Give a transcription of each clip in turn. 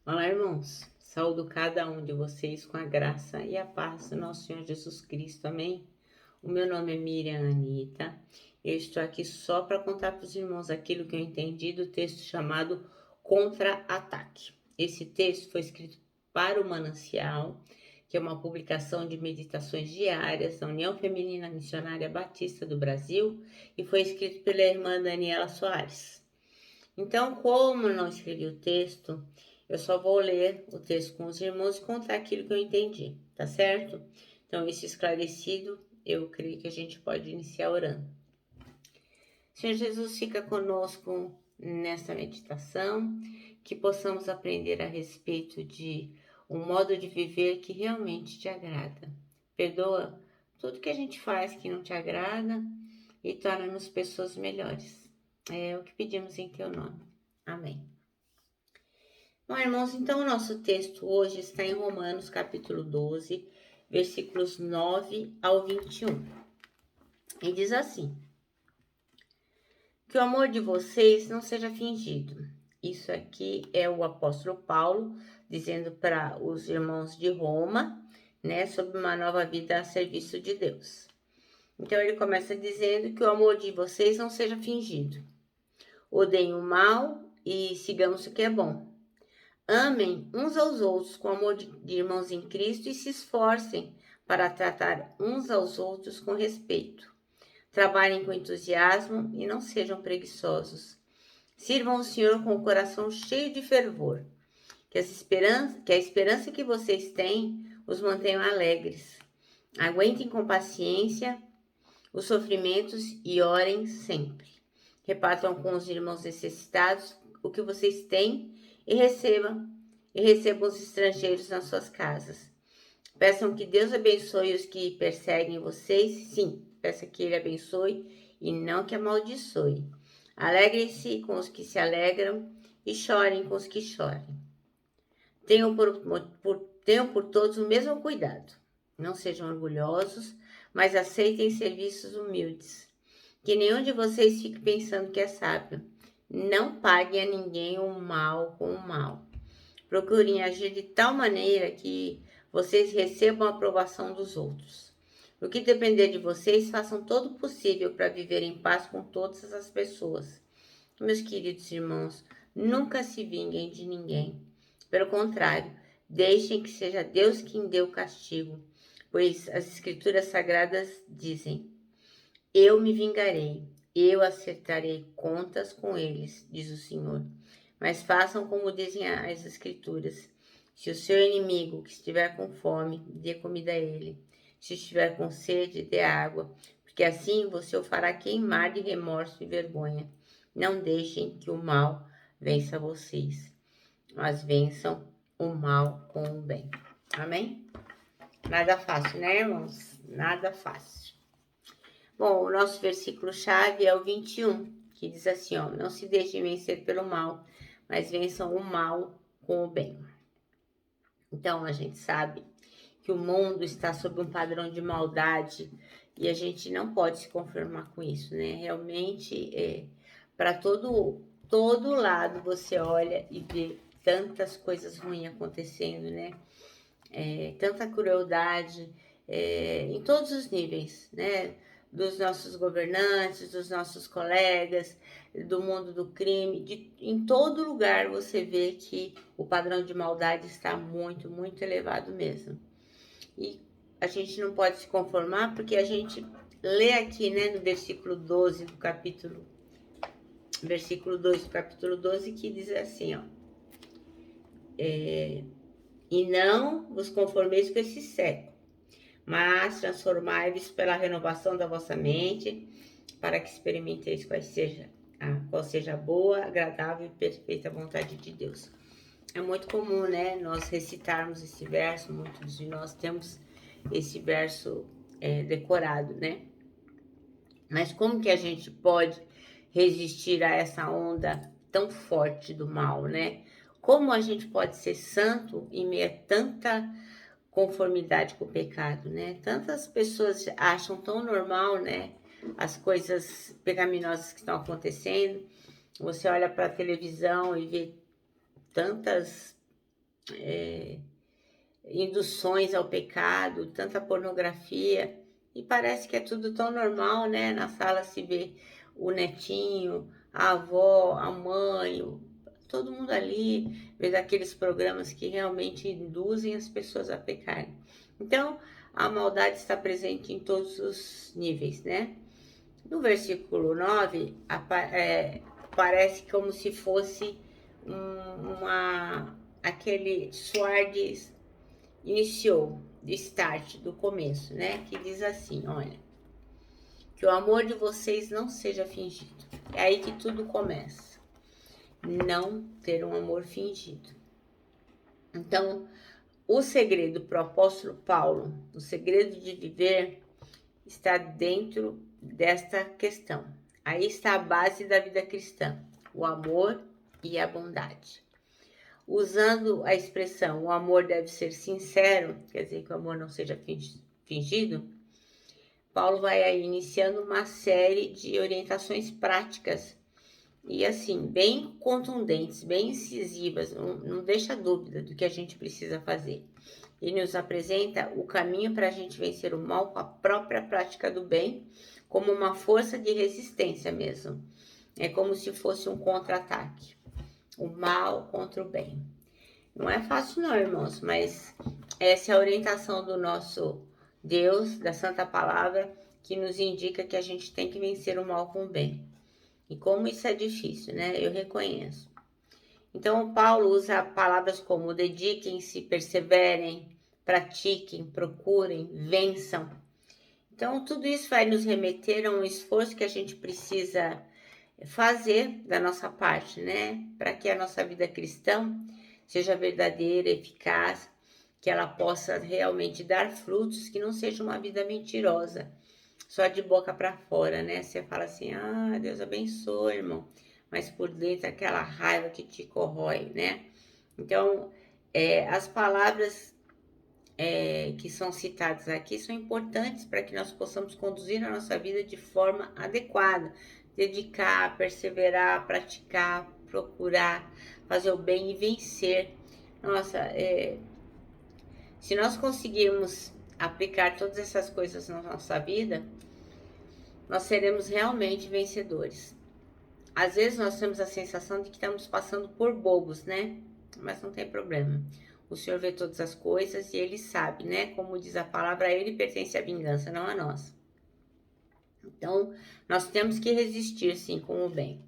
Olá, irmãos. Saúdo cada um de vocês com a graça e a paz do nosso Senhor Jesus Cristo. Amém? O meu nome é Miriam Anita. Eu estou aqui só para contar para os irmãos aquilo que eu entendi do texto chamado Contra-Ataque. Esse texto foi escrito para o Manancial, que é uma publicação de meditações diárias da União Feminina Missionária Batista do Brasil, e foi escrito pela irmã Daniela Soares. Então, como eu não escrevi o texto, eu só vou ler o texto com os irmãos e contar aquilo que eu entendi, tá certo? Então, isso esclarecido, eu creio que a gente pode iniciar orando. Senhor Jesus, fica conosco nesta meditação, que possamos aprender a respeito de um modo de viver que realmente te agrada. Perdoa tudo que a gente faz que não te agrada e torna-nos pessoas melhores. É o que pedimos em teu nome. Amém. Bom, irmãos, então o nosso texto hoje está em Romanos, capítulo 12, versículos 9 ao 21. E diz assim: que o amor de vocês não seja fingido. Isso aqui é o apóstolo Paulo dizendo para os irmãos de Roma, né, sobre uma nova vida a serviço de Deus. Então ele começa dizendo que o amor de vocês não seja fingido. Odeiem o mal e sigamos o que é bom. Amem uns aos outros com amor de irmãos em Cristo e se esforcem para tratar uns aos outros com respeito. Trabalhem com entusiasmo e não sejam preguiçosos. Sirvam o Senhor com o coração cheio de fervor. Que a esperança que vocês têm os mantenha alegres. Aguentem com paciência os sofrimentos e orem sempre. Repartam com os irmãos necessitados o que vocês têm e recebam os estrangeiros nas suas casas. Peçam que Deus abençoe os que perseguem vocês. Sim, peça que Ele abençoe e não que amaldiçoe. Alegrem-se com os que se alegram e chorem com os que chorem. Tenham por todos o mesmo cuidado. Não sejam orgulhosos, mas aceitem serviços humildes. Que nenhum de vocês fique pensando que é sábio. Não paguem a ninguém o mal com o mal. Procurem agir de tal maneira que vocês recebam a aprovação dos outros. No que depender de vocês, façam todo o possível para viver em paz com todas as pessoas. Meus queridos irmãos, nunca se vinguem de ninguém. Pelo contrário, deixem que seja Deus quem dê o castigo, pois as Escrituras Sagradas dizem: eu me vingarei, eu acertarei contas com eles, diz o Senhor. Mas façam como dizem as Escrituras. Se o seu inimigo que estiver com fome, dê comida a ele. Se estiver com sede, dê água, porque assim você o fará queimar de remorso e vergonha. Não deixem que o mal vença vocês, mas vençam o mal com o bem. Amém? Nada fácil, né, irmãos? Nada fácil. Bom, o nosso versículo-chave é o 21, que diz assim, ó: não se deixem vencer pelo mal, mas vençam o mal com o bem. Então, a gente sabe que o mundo está sob um padrão de maldade e a gente não pode se conformar com isso, né? Realmente, para todo lado você olha e vê tantas coisas ruins acontecendo, né? Tanta crueldade, em todos os níveis, né? Dos nossos governantes, dos nossos colegas, do mundo do crime, em todo lugar você vê que o padrão de maldade está muito, muito elevado mesmo. E a gente não pode se conformar porque a gente lê aqui, né, no versículo 12 do capítulo, versículo 2 do capítulo 12, que diz assim, ó: e não vos conformeis com esse século, mas transformai-vos pela renovação da vossa mente, para que experimenteis qual seja a boa, agradável e perfeita vontade de Deus. É muito comum, né, nós recitarmos esse verso, muitos de nós temos esse verso decorado, né? Mas como que a gente pode resistir a essa onda tão forte do mal, né? Como a gente pode ser santo em meio a tanta conformidade com o pecado, né? Tantas pessoas acham tão normal, né, as coisas pecaminosas que estão acontecendo. Você olha para a televisão e vê tantas induções ao pecado, tanta pornografia, e parece que é tudo tão normal, né? Na sala se vê o netinho, a avó, a mãe, todo mundo ali, vê daqueles programas que realmente induzem as pessoas a pecarem. Então, a maldade está presente em todos os níveis, né? No versículo 9, parece como se fosse aquele Suardes iniciou, de start, do começo, né? Que diz assim, olha, que o amor de vocês não seja fingido. É aí que tudo começa. Não ter um amor fingido. Então, o segredo para o apóstolo Paulo, o segredo de viver, está dentro desta questão. Aí está a base da vida cristã, o amor e a bondade. Usando a expressão o amor deve ser sincero, quer dizer que o amor não seja fingido, Paulo vai aí iniciando uma série de orientações práticas e assim, bem contundentes, bem incisivas, não deixa dúvida do que a gente precisa fazer. Ele nos apresenta o caminho para a gente vencer o mal com a própria prática do bem, como uma força de resistência mesmo. É como se fosse um contra-ataque. O mal contra o bem. Não é fácil não, irmãos, mas essa é a orientação do nosso Deus, da Santa Palavra, que nos indica que a gente tem que vencer o mal com o bem. E como isso é difícil, né? Eu reconheço. Então, Paulo usa palavras como dediquem-se, perseverem, pratiquem, procurem, vençam. Então, tudo isso vai nos remeter a um esforço que a gente precisa fazer da nossa parte, né? Para que a nossa vida cristã seja verdadeira, eficaz, que ela possa realmente dar frutos, que não seja uma vida mentirosa, só de boca para fora, né? Você fala assim, Deus abençoe, irmão, mas por dentro aquela raiva que te corrói, né? Então, as palavras que são citadas aqui são importantes para que nós possamos conduzir a nossa vida de forma adequada, dedicar, perseverar, praticar, procurar, fazer o bem e vencer. Nossa, se nós conseguirmos aplicar todas essas coisas na nossa vida, nós seremos realmente vencedores. Às vezes nós temos a sensação de que estamos passando por bobos, né? Mas não tem problema. O Senhor vê todas as coisas e Ele sabe, né? Como diz a palavra, a Ele pertence a vingança, não a nós. Então, nós temos que resistir, sim, com o bem.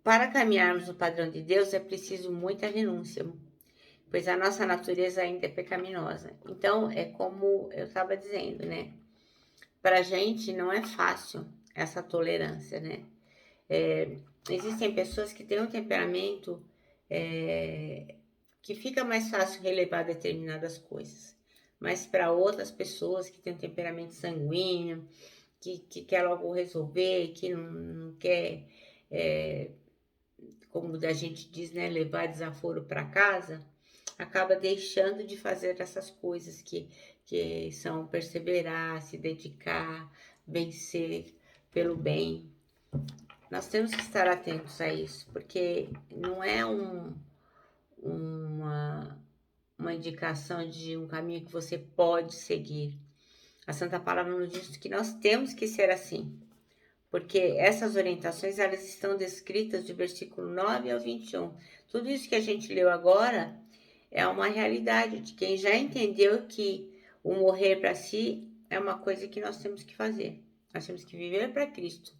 Para caminharmos no padrão de Deus, é preciso muita renúncia, pois a nossa natureza ainda é pecaminosa. Então, é como eu estava dizendo, né? Para a gente não é fácil essa tolerância, né? Existem pessoas que têm um temperamento que fica mais fácil relevar determinadas coisas. Mas para outras pessoas que têm um temperamento sanguíneo, que quer logo resolver, que não quer, como a gente diz, né, levar desaforo para casa, acaba deixando de fazer essas coisas que são perseverar, se dedicar, vencer pelo bem. Nós temos que estar atentos a isso, porque não é uma indicação de um caminho que você pode seguir. A Santa Palavra nos diz que nós temos que ser assim, porque essas orientações, elas estão descritas do versículo 9 ao 21. Tudo isso que a gente leu agora é uma realidade de quem já entendeu que o morrer para si é uma coisa que nós temos que fazer. Nós temos que viver para Cristo.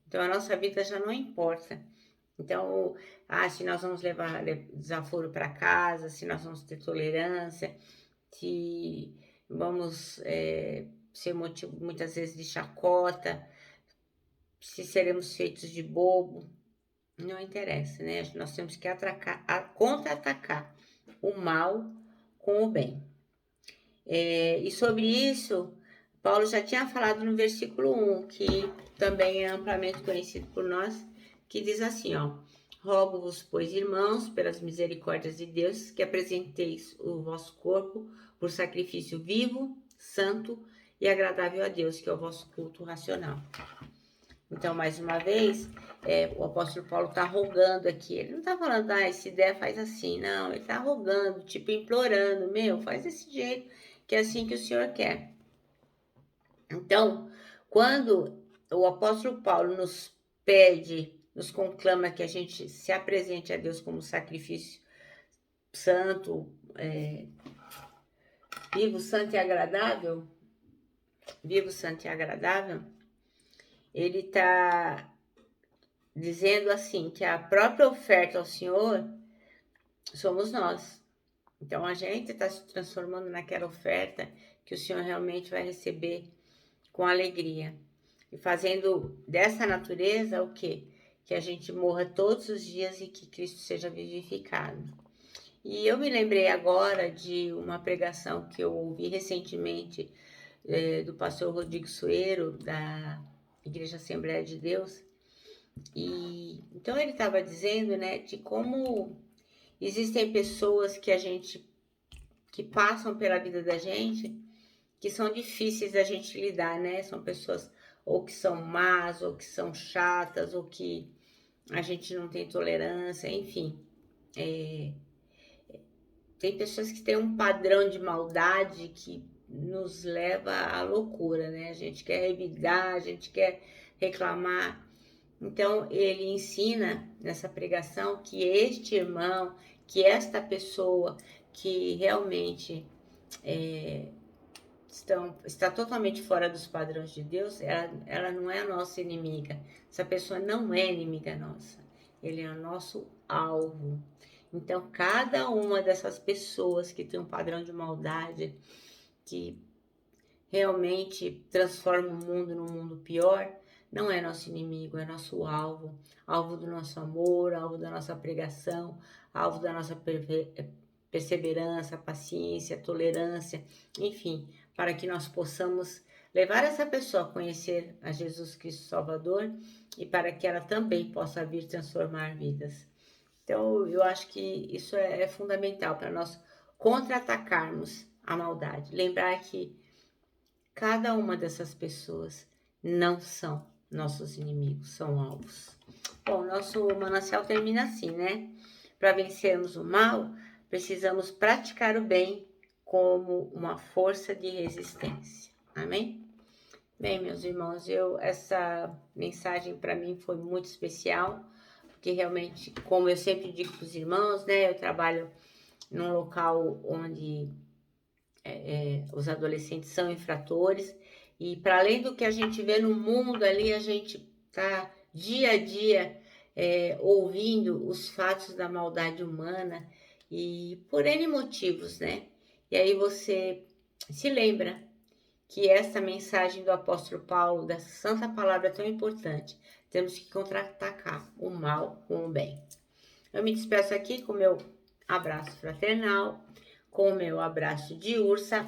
Então, a nossa vida já não importa. Então, se nós vamos levar desaforo para casa, se nós vamos ter tolerância, se vamos ser motivo muitas vezes de chacota, se seremos feitos de bobo, não interessa, né? Nós temos que contra-atacar o mal com o bem. E sobre isso, Paulo já tinha falado no versículo 1, que também é amplamente conhecido por nós, que diz assim, rogo-vos, pois, irmãos, pelas misericórdias de Deus, que apresenteis o vosso corpo por sacrifício vivo, santo e agradável a Deus, que é o vosso culto racional. Então, mais uma vez, o apóstolo Paulo está rogando aqui. Ele não está falando, se der, faz assim. Não, ele está rogando, tipo, implorando. Faz desse jeito, que é assim que o Senhor quer. Então, quando o apóstolo Paulo nos pede, nos conclama que a gente se apresente a Deus como sacrifício santo, vivo, santo e agradável, ele está dizendo assim, que a própria oferta ao Senhor somos nós. Então, a gente está se transformando naquela oferta que o Senhor realmente vai receber com alegria. E fazendo dessa natureza o quê? Que a gente morra todos os dias e que Cristo seja vivificado. E eu me lembrei agora de uma pregação que eu ouvi recentemente do pastor Rodrigo Sueiro, da Igreja Assembleia de Deus. E então ele estava dizendo, né, de como existem pessoas que passam pela vida da gente, que são difíceis da gente lidar, né? São pessoas ou que são más, ou que são chatas, ou que a gente não tem tolerância, enfim. Tem pessoas que têm um padrão de maldade que nos leva à loucura, né? A gente quer revidar, a gente quer reclamar. Então, ele ensina nessa pregação que este irmão, que esta pessoa que realmente está totalmente fora dos padrões de Deus, ela não é a nossa inimiga. Essa pessoa não é inimiga nossa. Ele é o nosso alvo. Então, cada uma dessas pessoas que tem um padrão de maldade, que realmente transforma o mundo num mundo pior, não é nosso inimigo, é nosso alvo. Alvo do nosso amor, alvo da nossa pregação, alvo da nossa perseverança, paciência, tolerância, enfim, para que nós possamos levar essa pessoa a conhecer a Jesus Cristo Salvador e para que ela também possa vir transformar vidas. Então, eu acho que isso é fundamental para nós contra-atacarmos a maldade. Lembrar que cada uma dessas pessoas não são nossos inimigos, são alvos. Bom, nosso manancial termina assim, né? Para vencermos o mal, precisamos praticar o bem como uma força de resistência. Amém? Bem, meus irmãos, essa mensagem para mim foi muito especial, porque realmente, como eu sempre digo para os irmãos, né? Eu trabalho num local onde os adolescentes são infratores, e para além do que a gente vê no mundo ali, a gente tá dia a dia ouvindo os fatos da maldade humana, e por N motivos, né? E aí você se lembra que essa mensagem do apóstolo Paulo, dessa santa palavra tão importante, temos que contra-atacar o mal com o bem. Eu me despeço aqui com o meu abraço fraternal, com o meu abraço de ursa.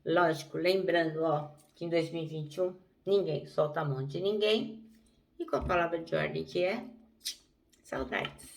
Lógico, lembrando, que em 2021 ninguém solta a mão de ninguém. E com a palavra de ordem que é saudades.